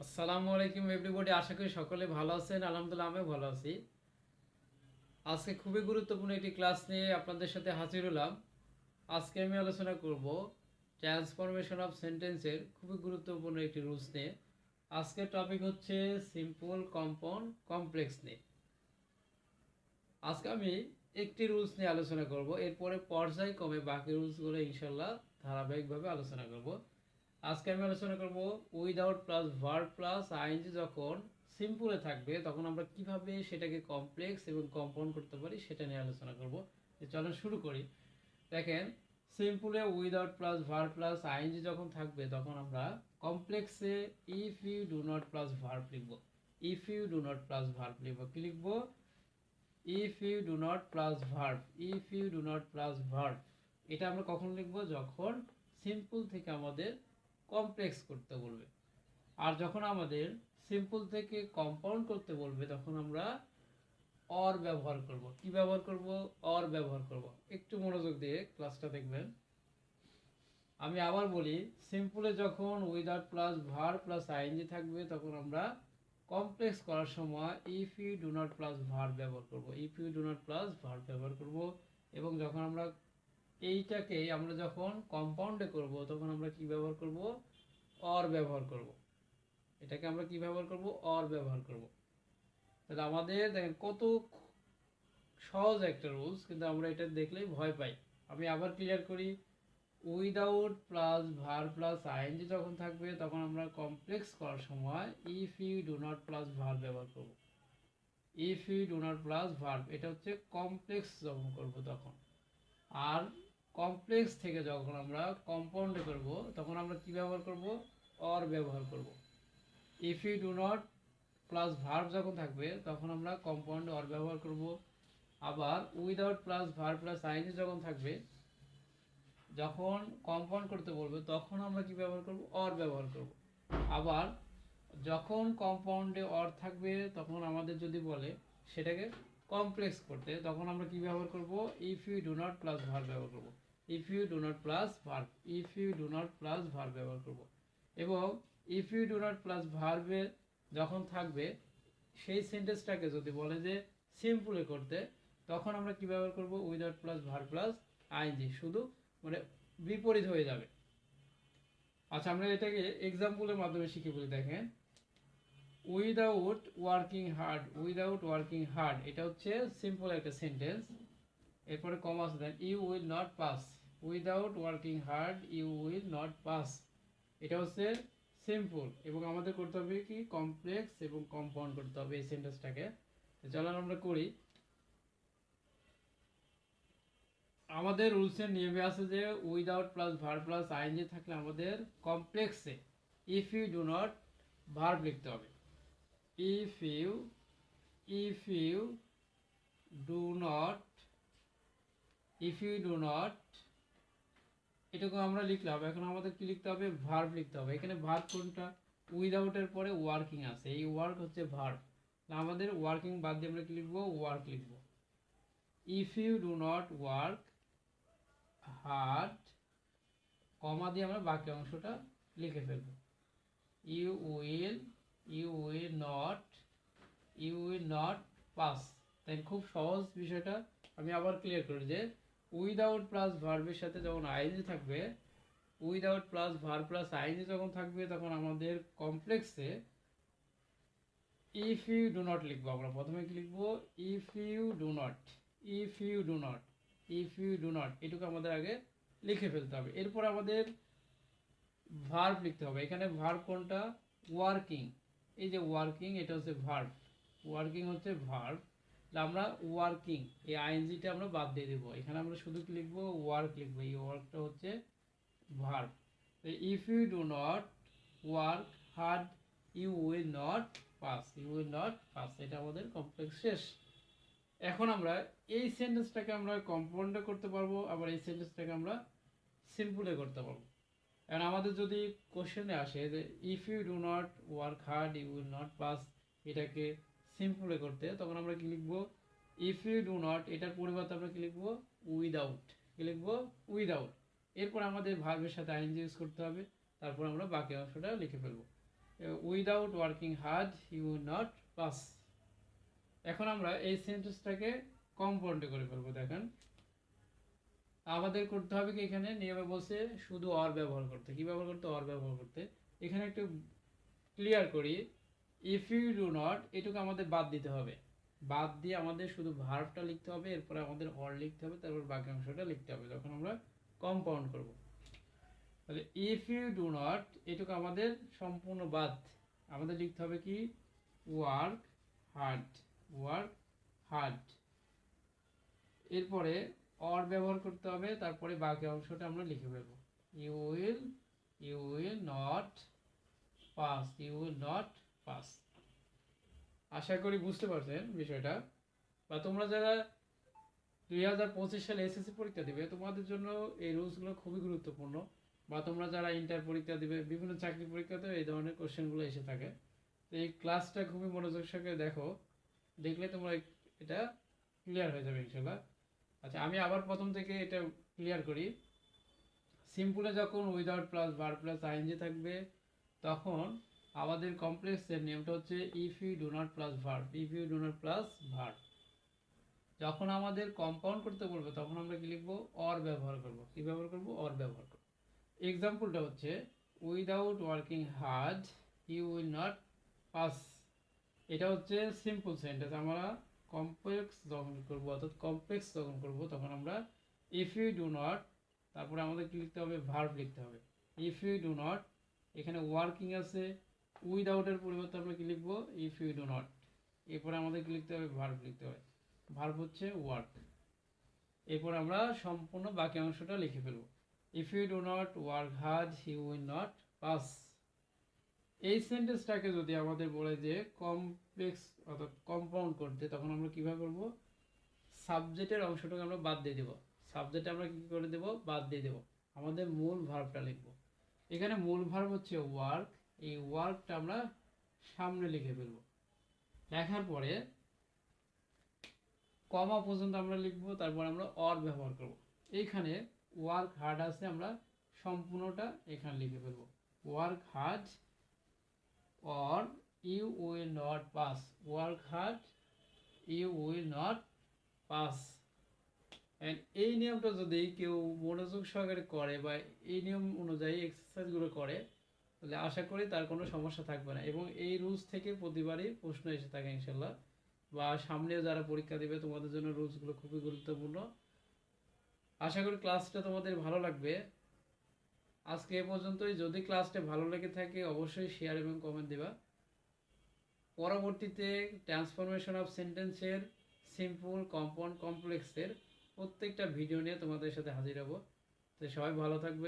আসসালামু আলাইকুম এভরিবডি, আশা করি সকলে ভালো আছেন। আলহামদুলিল্লাহ আমিও ভালো আছি। আজকে খুবই গুরুত্বপূর্ণ একটি ক্লাস নিয়ে আপনাদের সাথে হাজির হলাম। আজকে আমি আলোচনা করব ট্রান্সফরমেশন অফ সেন্টেন্সের খুবই গুরুত্বপূর্ণ একটি রুলস নিয়ে। আজকের টপিক হচ্ছে সিম্পল, কম্পাউন্ড, কমপ্লেক্স নিয়ে। আজকে আমি একটি রুলস নিয়ে আলোচনা করব, এরপরে পর্যায়ক্রমে বাকি রুলসগুলো ইনশাল্লাহ ধারাবাহিকভাবে আলোচনা করব। আজকে আমি আলোচনা করব without plus verb plus ING যখন সিম্পলে থাকবে তখন আমরা কিভাবে সেটাকে কমপ্লেক্স এবং কম্পাউন্ড করতে পারি সেটা নিয়ে আলোচনা করব। চলো শুরু করি। দেখেন, সিম্পলে without plus verb plus ING যখন থাকবে তখন আমরা কমপ্লেক্সে if you do not plus verb লিখব। If you do not plus verb লিখব, কি লিখব? If you do not plus verb, if you do not plus verb. এটা আমরা কখন লিখব? যখন সিম্পল থেকে আমাদের কমপ্লেক্স করতে বলবে। আর যখন আমাদের সিম্পল থেকে কম্পাউন্ড করতে বলবে তখন আমরা অর ব্যবহার করব। কি ব্যবহার করব? অর ব্যবহার করব। একটু মনোযোগ দিয়ে ক্লাসটা দেখবেন। আমি আবার বলি, সিম্পলে যখন without plus verb plus ING থাকবে তখন আমরা কমপ্লেক্স করার সময় if you do not plus verb ব্যবহার করব। If you do not plus verb ব্যবহার করব। এবং যখন আমরা এইটাকে আমরা যখন কম্পাউন্ডে করব তখন আমরা কি ব্যবহার করব? অর ব্যবহার করব। এটাকে আমরা কি ব্যবহার করব? অর ব্যবহার করব। তাহলে আমাদের দেখেন কত সহজ একটা রুলস, কিন্তু আমরা এটা দেখলেই ভয় পাই। আমি আবার ক্লিয়ার করি, without plus verb plus ING যখন থাকবে তখন আমরা কমপ্লেক্স করার সময় if you do not plus verb ব্যবহার করব। If you do not plus verb, এটা হচ্ছে কমপ্লেক্স যখন করব তখন। আর কমপ্লেক্স থেকে যখন আমরা কম্পাউন্ডে করব তখন আমরা কি ব্যবহার করব? অর ব্যবহার করব। If you do not plus verb যখন থাকবে তখন আমরা কম্পাউন্ড অর ব্যবহার করব। আবার without plus verb plus ING যখন থাকবে, যখন কম্পাউন্ড করতে বলবে তখন আমরা কি ব্যবহার করব? অর ব্যবহার করব। আবার যখন কম্পাউন্ডে অর থাকবে তখন আমাদের যদি বলে সেটাকে কমপ্লেক্স করতে তখন আমরা কি ব্যবহার করব? If you do not plus verb ব্যবহার করব। If you do not plus verb, if you do not plus verb ব্যবহার করব। এবং if you do not plus ভার্বে যখন থাকবে সেই সেন্টেন্সটাকে যদি বলে যে সিম্পলে করতে তখন আমরা কি ব্যবহার করব? Without plus verb plus ING, শুধু মানে বিপরীত হয়ে যাবে। আচ্ছা, আমরা এটাকে এক্সাম্পলের মাধ্যমে শিখে বলি। দেখেন, without working hard, without working hard এটা হচ্ছে সিম্পল একটা সেন্টেন্স। এরপরে কমা আছে, then you will not pass. Without working hard you will not pass, এটা হচ্ছে সিম্পল। এবং আমাদের করতে হবে কি? কমপ্লেক্স এবং কম্পাউন্ড করতে হবে এই সেন্টেন্সটাকে। চলুন আমরা করি। আমাদের রুলসের নিয়মে আছে যে without plus verb plus ING থাকলে আমাদের কমপ্লেক্সে if you do not verb লিখতে হবে। If you, if you do not, if you do not, এটুকু আমরা লিখলাম। এখন আমাদের কি লিখতে হবে? ভার্ব লিখতে হবে। এখানে ভার্ব কোনটা? উইদাউটের পরে ওয়ার্কিং আছে, এই ওয়ার্ক হচ্ছে ভার্ব। আমাদের ওয়ার্কিং বাদ দিয়ে আমরা কি লিখবো? ওয়ার্ক লিখবো। If you do not work hard, comma দিয়ে আমরা বাকি অংশটা লিখে ফেলবো। You will, you will not, you will not pass. তাই খুব সহজ বিষয়টা। আমি আবার ক্লিয়ার করি যে উইদাউট প্লাস ভার্বের সাথে যখন আইএনজি থাকবে, without plus verb plus ING যখন থাকবে তখন আমাদের কমপ্লেক্সে ইফ ইউ ডু নট লিখবো। আমরা প্রথমে কি লিখবো? If you do not, if you do not, if you do not, এটুকু আমাদের আগে লিখে ফেলতে হবে। এরপর আমাদের ভার্ব লিখতে হবে। এখানে ভার্ব কোনটা? ওয়ার্কিং। এই যে ওয়ার্কিং, এটা হচ্ছে ভার্ব। ওয়ার্কিং হচ্ছে ভার্ব। আমরা ওয়ার্কিং, এই আইএনজিটা আমরা বাদ দিয়ে দেবো। এখানে আমরা শুধু কি লিখবো? ওয়ার্ক লিখবো। এই ওয়ার্কটা হচ্ছে verb. If you do not work hard you will not pass, you will not pass, এটা আমাদের কমপ্লেক্স শেষ। এখন আমরা এই সেন্টেন্সটাকে আমরা কম্পাউন্ডে করতে পারবো, আবার এই সেন্টেন্সটাকে আমরা সিম্পলে করতে পারবো। এখন আমাদের যদি কোশ্চেনে আসে যে if you do not work hard you will not pass, এটাকে সিম্পলে করতে তখন আমরা কি লিখবো? ইফ ইউ ডু নট, এটার পরিবর্তে আমরা কি লিখবো? উইদাউট। কি লিখবো? উইদাউট। এরপর আমাদের ভার্বের সাথে আইএনজি ইউজ করতে হবে, তারপর আমরা বাকি অংশটা লিখে ফেলবো। Without working hard you will not pass. এখন আমরা এই সেন্টেন্সটাকে কম্পাউন্ডে করে ফেলবো। দেখেন আমাদের করতে হবে কি, এখানে নিয়মে বলছে শুধু অর ব্যবহার করতে। কি ব্যবহার করতে? অর ব্যবহার করতে। এখানে একটু ক্লিয়ার করি, ইফ ইউ ডু নট এটুকু আমাদের বাদ দিতে হবে। বাদ দিয়ে আমাদের শুধু ভার্বটা লিখতে হবে, এরপরে আমাদের অর লিখতে হবে, তারপর বাকি অংশটা লিখতে হবে যখন আমরা কম্পাউন্ড করব। তাহলে ইফ ইউ ডু নট এটুকু আমাদের সম্পূর্ণ বাদ। আমাদের লিখতে হবে কি, ওয়ার্ক হার্ড, ওয়ার্ক হার্ড। এরপরে অর ব্যবহার করতে হবে, তারপরে বাকি অংশটা আমরা লিখে ফেলবো। You will not pass, you will not pass. আশা করি বুঝতে পারছেন বিষয়টা। বা তোমরা যারা 2025 সালে এসএসসি পরীক্ষা দিবে, তোমাদের জন্য এই রুলসগুলো খুবই গুরুত্বপূর্ণ। বা তোমরা যারা ইন্টার পরীক্ষা দিবে, বিভিন্ন চাকরি পরীক্ষাতেও এই ধরনের কোশ্চেনগুলো এসে থাকে। তো এই ক্লাসটা খুবই মনোযোগ সহকারে দেখো, দেখলে তোমরা এটা ক্লিয়ার হয়ে যাবে ইনশাল্লাহ। আচ্ছা, আমি আবার প্রথম থেকে এটা ক্লিয়ার করি। সিম্পলে যখন without plus verb plus ING থাকবে, তখন আমাদের কমপ্লেক্সের নিয়মটা হচ্ছে if you do not plus verb, if you do not plus verb. যখন আমাদের কম্পাউন্ড করতে বলবে, তখন আমরা কি লিখবো? অর ব্যবহার করব। কি ব্যবহার করব? অর ব্যবহার করব। এক্সাম্পলটা হচ্ছে without working hard you will not pass. এটা হচ্ছে সিম্পল সেন্টেন্স। আমরা কমপ্লেক্স যখন করবো, অর্থাৎ কমপ্লেক্স যখন করবো, তখন আমরা ইফ ইউ ডু নট, তারপরে আমাদের কি লিখতে হবে? ভার্ব লিখতে হবে। ইফ ইউ ডু নট, এখানে ওয়ার্কিং আছে, উইদাউটের পরিবর্তে আমরা কি লিখবো? If you do not. এরপরে আমাদের কি লিখতে হবে? ভার্ব লিখতে হবে। ভার্ব হচ্ছে ওয়ার্ক। এরপর আমরা সম্পূর্ণ বাকি অংশটা লিখে ফেলবো। If you do not work hard you will not pass. এই সেন্টেন্সটাকে যদি আমাদের বলে যে কমপ্লেক্স অর্থাৎ কম্পাউন্ড করতে, তখন আমরা কিভাবে করব? সাবজেক্টের অংশটাকে আমরা বাদ দিয়ে দেবো। সাবজেক্টে আমরা কি করে দেব? বাদ দিয়ে দেবো। আমাদের মূল ভার্বটা লিখব। এখানে মূল ভার্ব হচ্ছে ওয়ার্ক। এই ওয়ার্কটা আমরা সামনে লিখে ফেলব। লেখার পরে কমা পর্যন্ত আমরা লিখব, তারপর আমরা অর ব্যবহার করব। এইখানে ওয়ার্ক হার্ড আছে, আমরা সম্পূর্ণটা এখানে লিখে ফেলব। Work hard or you will not pass, work hard you will not pass। and এই নিয়মটা যদি কেউ মনোযোগ সহকারে করে বা এই নিয়ম অনুযায়ী এক্সারসাইজগুলো করে, তাহলে আশা করি তার কোনো সমস্যা থাকবে না। এবং এই রুলস থেকে প্রতিবারই প্রশ্ন এসে থাকে ইনশাল্লাহ। বা সামনেও যারা পরীক্ষা দেবে, তোমাদের জন্য রুলসগুলো খুবই গুরুত্বপূর্ণ। আশা করি ক্লাসটা তোমাদের ভালো লাগবে। আজকে এ পর্যন্তই। যদি ক্লাসটা ভালো লেগে থাকে অবশ্যই শেয়ার এবং কমেন্ট দিবা। পরবর্তীতে ট্রান্সফরমেশন অফ সেন্টেন্সের, সিম্পল, কম্পাউন্ড, কমপ্লেক্সের প্রত্যেকটা ভিডিও নিয়ে তোমাদের সাথে হাজির হব। তো সবাই ভালো থাকবে।